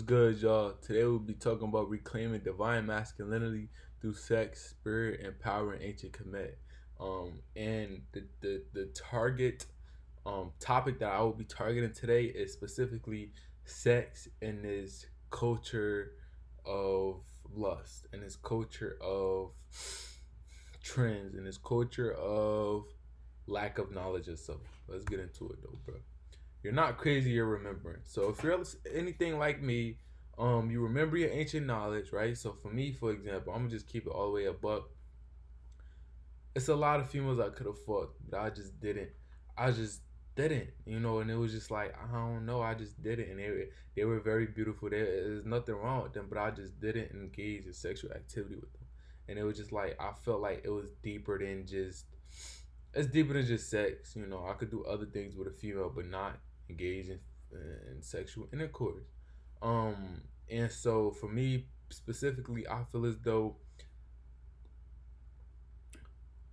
good, y'all? Today we'll be talking about reclaiming divine masculinity through sex, spirit, and power in ancient Kemet. And the target topic that I will be targeting today is specifically sex in this culture of lust, and this culture of trends, and this culture of lack of knowledge of self. Let's get into it though, bro. You're not crazy, you're remembering. So if you're anything like me, you remember your ancient knowledge, right? So for me, for example, I'm gonna just keep it all the way up. But it's a lot of females I could have fucked, but I just didn't. I just didn't, and it was just like, I don't know, I just didn't. And they were very beautiful. There's nothing wrong with them, but I just didn't engage in sexual activity with them. And it was just like, I felt like it was deeper than just it's deeper than just sex. I could do other things with a female, but not engage in sexual intercourse. And so for me specifically, I feel as though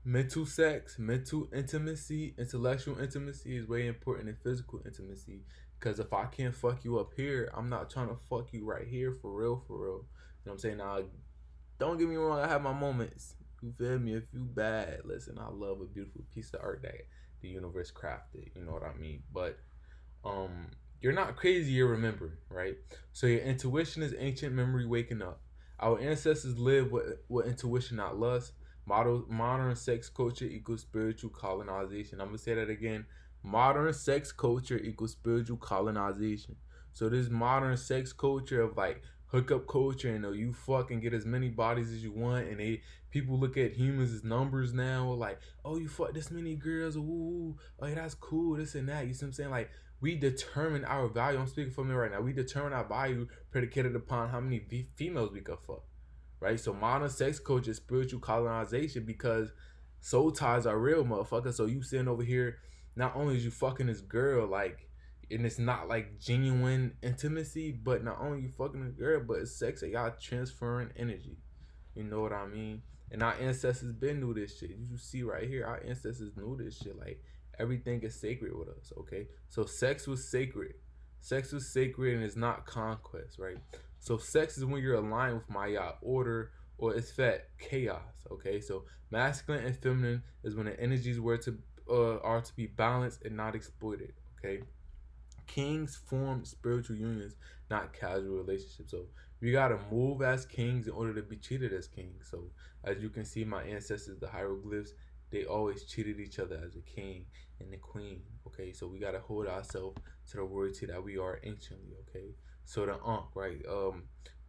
mental sex, mental intimacy, intellectual intimacy is way important than physical intimacy. Because if I can't fuck you up here, I'm not trying to fuck you right here for real, for real. You know what I'm saying? Now, don't get me wrong, I have my moments. You feel me? If you bad, listen, I love a beautiful piece of art that the universe crafted. You know what I mean? But you're not crazy, you're remembering, right? So your intuition is ancient memory waking up. Our ancestors lived with intuition, not lust. Modern sex culture equals spiritual colonization. I'm gonna say that again. Modern sex culture equals spiritual colonization. So this modern sex culture of like hookup culture, and you fucking get as many bodies as you want, and people look at humans as numbers now, like, oh, you fuck this many girls, ooh, oh yeah, that's cool, this and that. You see what I'm saying? Like, we determine our value. I'm speaking for me right now. We determine our value predicated upon how many females we can fuck, right? So modern sex culture is spiritual colonization because soul ties are real, motherfucker. So you sitting over here, not only is you fucking this girl, like, and it's not like genuine intimacy, but not only you fucking a girl, but it's sex that y'all transferring energy. You know what I mean? And our ancestors been knew this shit. You see right here, our ancestors knew this shit. Like, everything is sacred with us, okay? So sex was sacred. Sex was sacred, and it's not conquest, right? So sex is when you're aligned with Maya, order, or it's fat chaos, okay? So masculine and feminine is when the energies are to be balanced and not exploited, okay? Kings form spiritual unions, not casual relationships. So we gotta move as kings in order to be treated as kings. So as you can see, my ancestors, the hieroglyphs, they always treated each other as a king and the queen. Okay, so we gotta hold ourselves to the royalty that we are anciently. Okay, so the Ankh, right?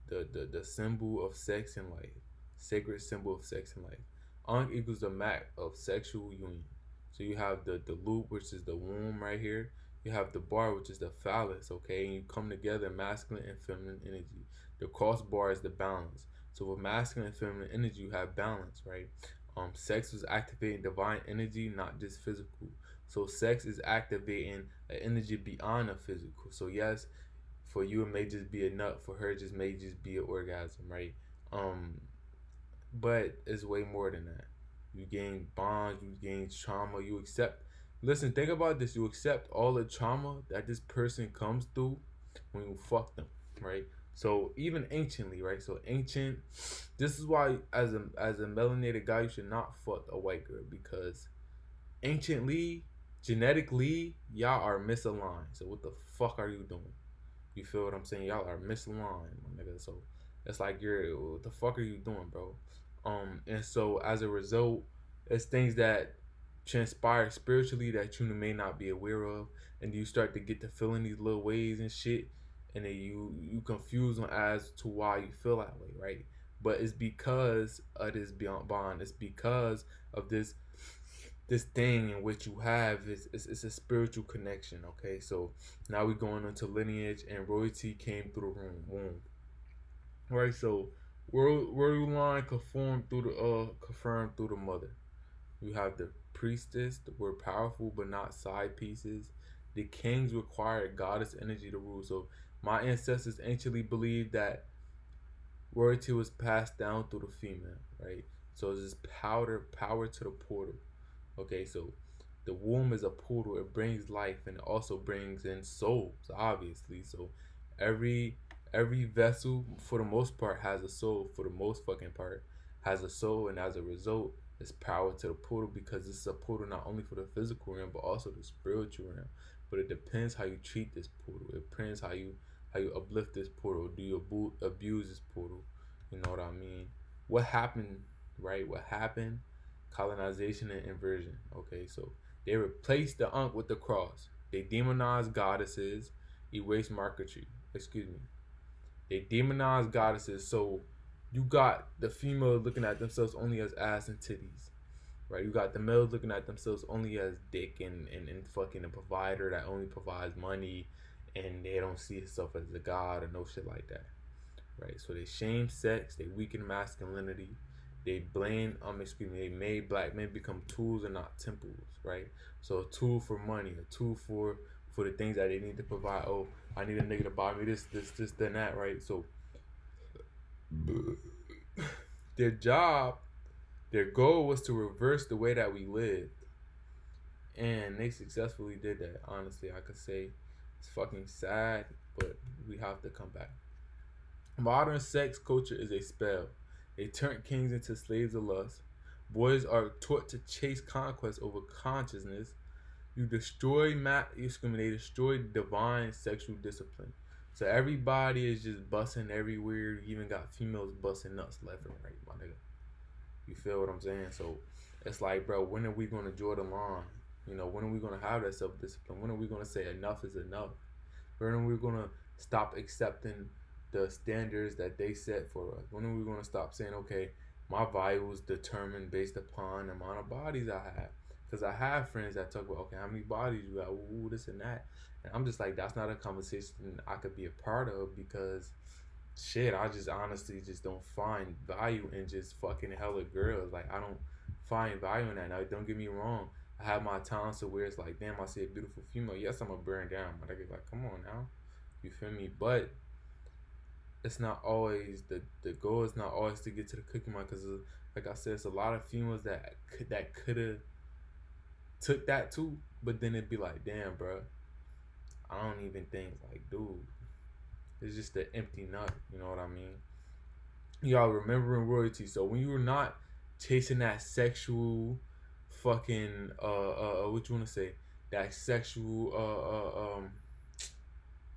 The symbol of sex and life, sacred symbol of sex and life. Ankh equals the map of sexual union. So you have the loop, which is the womb right here. You have the bar, which is the phallus, okay? And you come together, masculine and feminine energy. The crossbar is the balance. So with masculine and feminine energy, you have balance, right? Sex was activating divine energy, not just physical. So sex is activating an energy beyond the physical. So yes, for you it may just be a nut. For her, it just may just be an orgasm, right? But it's way more than that. You gain bonds, you gain trauma, you accept. Listen, think about this. You accept all the trauma that this person comes through when you fuck them, right? So even anciently, right? So ancient. This is why, as a melanated guy, you should not fuck a white girl, because anciently, genetically, y'all are misaligned. So what the fuck are you doing? You feel what I'm saying? Y'all are misaligned, my nigga. So it's like, what the fuck are you doing, bro? And so as a result, it's things that transpire spiritually that you may not be aware of, and you start to get to feeling these little ways and shit, and then you confuse on as to why you feel that way, right? But it's because of this beyond bond. It's because of this thing in which you have it's a spiritual connection, okay? So now we're going into lineage, and royalty came through the womb, right? So royal line confirmed through the mother. You have the priestess, were powerful but not side pieces. The kings required goddess energy to rule. So my ancestors anciently believed that royalty was passed down through the female, right? So it's this power to the portal. Okay, so the womb is a portal. It brings life, and it also brings in souls, obviously. So every Every vessel, for the most part, has a soul. For the most fucking part, has a soul, and as a result, it's power to the portal because this is a portal not only for the physical realm but also the spiritual realm. But it depends how you treat this portal. It depends how you uplift this portal. Do you abuse this portal? You know what I mean? What happened? Right? What happened? Colonization and inversion. Okay, so they replaced the Ankh with the cross. They demonized goddesses, erased marketry. Excuse me, they demonize goddesses. So you got the female looking at themselves only as ass and titties, right? You got the males looking at themselves only as dick and fucking a provider that only provides money, and they don't see themselves as a god or no shit like that, right? So they shame sex, they weaken masculinity, they blame excuse me, they made black men become tools and not temples, right? So a tool for money, a tool for the things that they need to provide. Oh, I need a nigga to buy me this, then that, right? So their job, their goal was to reverse the way that we live, and they successfully did that. Honestly, I could say it's fucking sad, but we have to come back. Modern sex culture is a spell. They turn kings into slaves of lust. Boys are taught to chase conquest over consciousness. You destroy they destroy divine sexual discipline. So everybody is just busting everywhere. You even got females busting nuts left and right, my nigga. You feel what I'm saying? So it's like, bro, when are we gonna draw the line? You know, when are we gonna have that self discipline? When are we gonna say enough is enough? When are we gonna stop accepting the standards that they set for us? When are we gonna stop saying, okay, my value is determined based upon the amount of bodies I have? Because I have friends that talk about, okay, how many bodies you got? Ooh, this and that. And I'm just like, that's not a conversation I could be a part of because shit, I just honestly just don't find value in just fucking hella girls. Like, I don't find value in that. Now, don't get me wrong. I have my times to where it's like, damn, I see a beautiful female. Yes, I'm gonna burn down. But I get like, come on now, you feel me? But it's not always the goal. Is not always to get to the cookie money because, like I said, it's a lot of females that could have took that too. But then it'd be like, damn, bro, I don't even think like, dude, it's just an empty nut. You know what I mean? Y'all remembering royalty. So when you were not chasing that sexual fucking what you wanna say? That sexual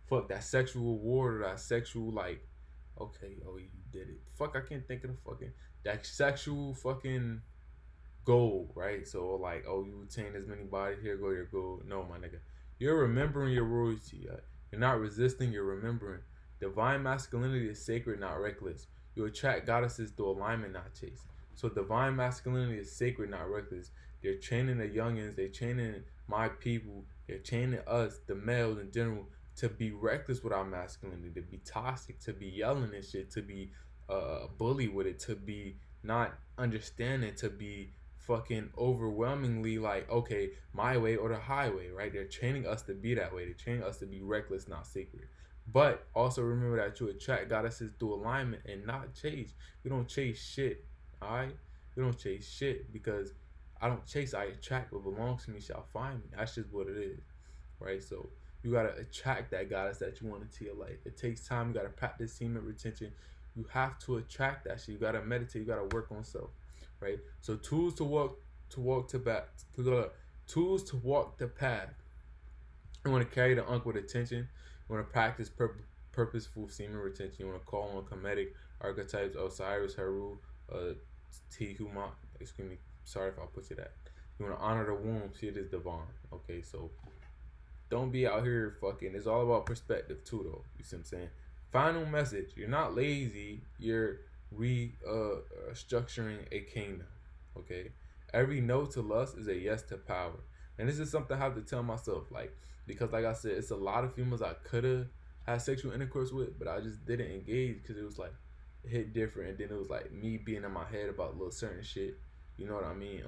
fuck that sexual award or that sexual like okay, oh you did it. Fuck I can't think of the fucking that sexual fucking goal, right? So like, oh you attain as many bodies, here go your goal. No my nigga. You're remembering your royalty. You're not resisting, you're remembering. Divine masculinity is sacred, not reckless. You attract goddesses through alignment, not chase. So divine masculinity is sacred, not reckless. They're training the youngins, they're training my people, they're training us, the males in general, to be reckless with our masculinity, to be toxic, to be yelling and shit, to be bully with it, to be not understanding, to be fucking overwhelmingly like, okay, my way or the highway, right? They're training us to be that way. They're training us to be reckless, not sacred. But also remember that you attract goddesses through alignment and not chase. We don't chase shit, alright? We don't chase shit because I don't chase, I attract. What belongs to me shall find me. That's just what it is, right? So you gotta attract that goddess that you want into your life. It takes time. You gotta practice semen retention. You have to attract that shit. You gotta meditate. You gotta work on self, right? So tools tools to walk the path. You want to carry the Ankh with attention. You want to practice purposeful semen retention. You want to call on comedic archetypes: Osiris, Heru, Tiamat. Excuse me. Sorry if I put you that. You want to honor the womb. See it is divine. Okay, so don't be out here fucking. It's all about perspective too, though. You see what I'm saying? Final message: you're not lazy. You're structuring a kingdom. Okay. Every no to lust is a yes to power. And this is something I have to tell myself, like, because like I said, it's a lot of females I could have had sexual intercourse with, but I just didn't engage because it was like it hit different, and then it was like me being in my head about little certain shit. You know what I mean?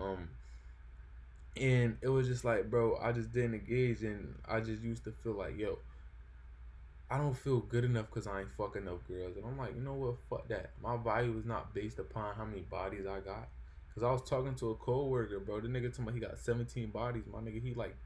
And it was just like, bro, I just didn't engage, and I just used to feel like, yo, I don't feel good enough because I ain't fucking enough girls. And I'm like, you know what? Fuck that. My value is not based upon how many bodies I got. Because I was talking to a co-worker, bro. The nigga told me he got 17 bodies. My nigga, he like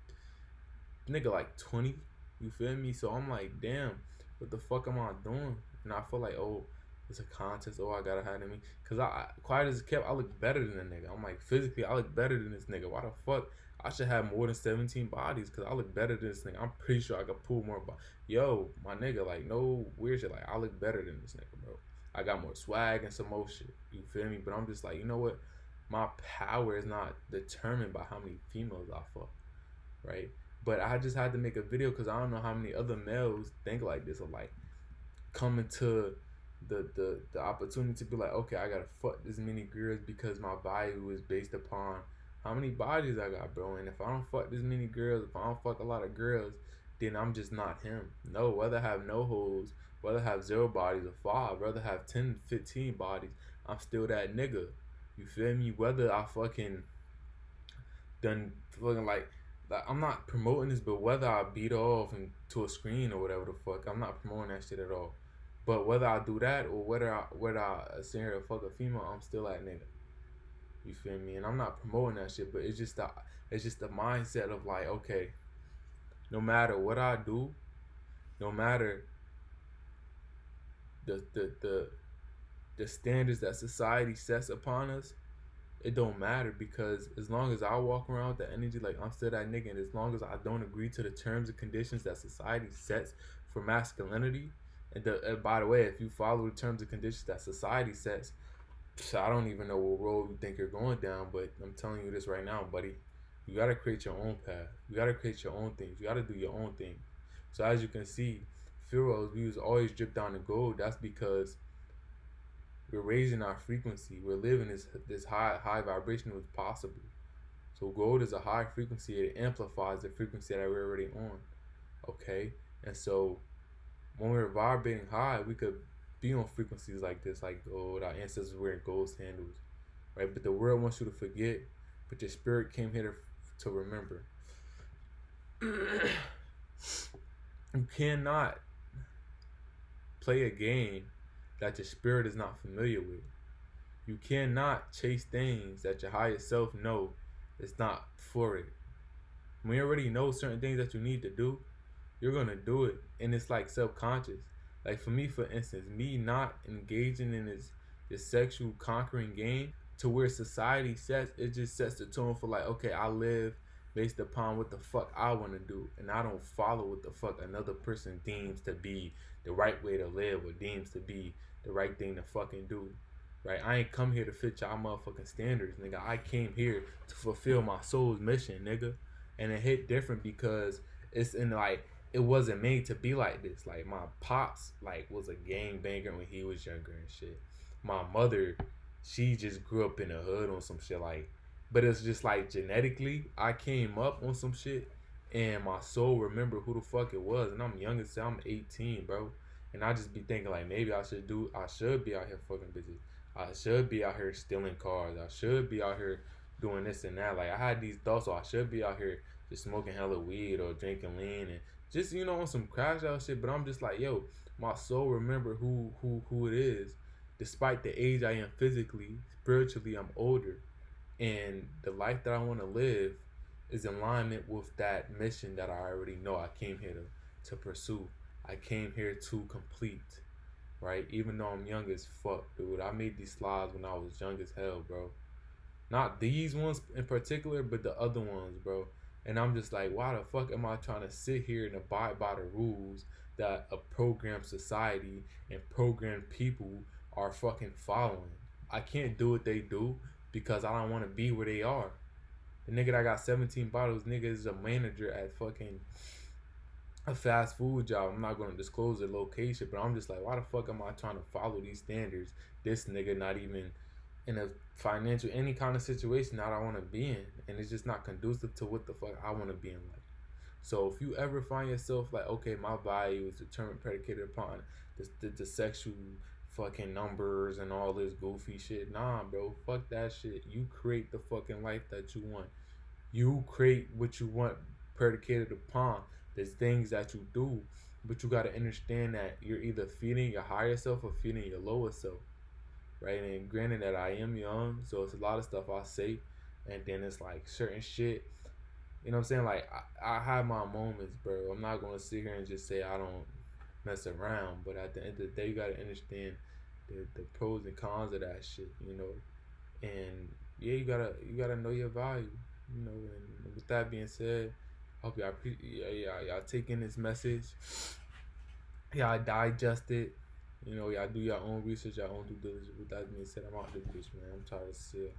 20. You feel me? So I'm like, damn. What the fuck am I doing? And I feel like, oh, it's a contest. Oh, I gotta have me. Cause quiet as it kept, I look better than a nigga. I'm like, physically, I look better than this nigga. Why the fuck? I should have more than 17 bodies. Cause I look better than this nigga. I'm pretty sure I could pull more. Yo, my nigga, like, no weird shit. Like, I look better than this nigga, bro. I got more swag and some more shit. You feel me? But I'm just like, you know what? My power is not determined by how many females I fuck, right? But I just had to make a video because I don't know how many other males think like this, or like coming to the opportunity to be like, okay, I gotta fuck this many girls because my value is based upon how many bodies I got, bro. And if I don't fuck this many girls, if I don't fuck a lot of girls, then I'm just not him. No, whether I have no hoes, whether I have 0 bodies or 5, whether I have 10, 15 bodies, I'm still that nigga. You feel me? Whether I fucking done fucking like I'm not promoting this, but whether I beat off into a screen or whatever the fuck, I'm not promoting that shit at all. But whether I do that or whether I sit here and fuck a female, I'm still that nigga. You feel me? And I'm not promoting that shit, but it's just the mindset of like, okay, no matter what I do, no matter the the the, the standards that society sets upon us, it don't matter, because as long as I walk around with that energy, like I'm still that nigga, and as long as I don't agree to the terms and conditions that society sets for masculinity, and by the way, if you follow the terms and conditions that society sets, I don't even know what road you think you're going down, but I'm telling you this right now, buddy. You gotta create your own path. You gotta create your own things. You gotta do your own thing. So as you can see, Pharaoh's views always drip down to gold. That's because we're raising our frequency. We're living this high vibration as possible. So gold is a high frequency. It amplifies the frequency that we're already on. Okay, and so when we're vibrating high, we could be on frequencies like this, like gold. Our ancestors wearing gold sandals, right? But the world wants you to forget. But your spirit came here to remember. You cannot play a game that your spirit is not familiar with. You cannot chase things that your higher self know is not for it. When you already know certain things that you need to do, you're gonna do it, and it's like subconscious. Like for me, for instance, me not engaging in this sexual conquering game to where society sets, it just sets the tone for like, okay, I live based upon what the fuck I want to do, and I don't follow what the fuck another person deems to be the right way to live or deems to be the right thing to fucking do. Right? I ain't come here to fit y'all motherfucking standards, nigga. I came here to fulfill my soul's mission, nigga. And it hit different because it's in like, it wasn't made to be like this. Like my pops like was a gang banger when he was younger and shit. My mother, she just grew up in the hood on some shit, like, but it's just like genetically I came up on some shit, and my soul remember who the fuck it was. And I'm young as hell, I'm 18, bro. And I just be thinking like, maybe I should be out here fucking bitches. I should be out here stealing cars. I should be out here doing this and that. Like I had these thoughts, so I should be out here just smoking hella weed or drinking lean and just, you know, on some crash out shit. But I'm just like, yo, my soul remember who it is. Despite the age I am physically, spiritually I'm older, and the life that I want to live is in alignment with that mission that I already know I came here to pursue. I came here to complete, right? Even though I'm young as fuck, dude. I made these slides when I was young as hell, bro. Not these ones in particular, but the other ones, bro. And I'm just like, why the fuck am I trying to sit here and abide by the rules that a programmed society and programmed people are fucking following? I can't do what they do because I don't want to be where they are. The nigga that got 17 bottles, nigga is a manager at fucking a fast food job. I'm not gonna disclose the location, but I'm just like, why the fuck am I trying to follow these standards? This nigga not even in a financial any kind of situation that I want to be in, and it's just not conducive to what the fuck I want to be in life. So if you ever find yourself like, okay, my value is determined predicated upon the sexual fucking numbers and all this goofy shit, nah, bro, fuck that shit. You create the fucking life that you want. You create what you want predicated upon the things that you do, but you gotta understand that you're either feeding your higher self or feeding your lower self, right? And granted that I am young, so it's a lot of stuff I say, and then it's like certain shit. You know what I'm saying? Like I have my moments, bro. I'm not gonna sit here and just say I don't. mess around. But at the end of the day, you gotta understand the pros and cons of that shit, you know. And yeah, you gotta know your value, you know. And with that being said, I hope y'all taking this message, y'all digest it, you know, y'all do your own research, your own due diligence. With that being said, I'm out this bitch, man. I'm tired of shit.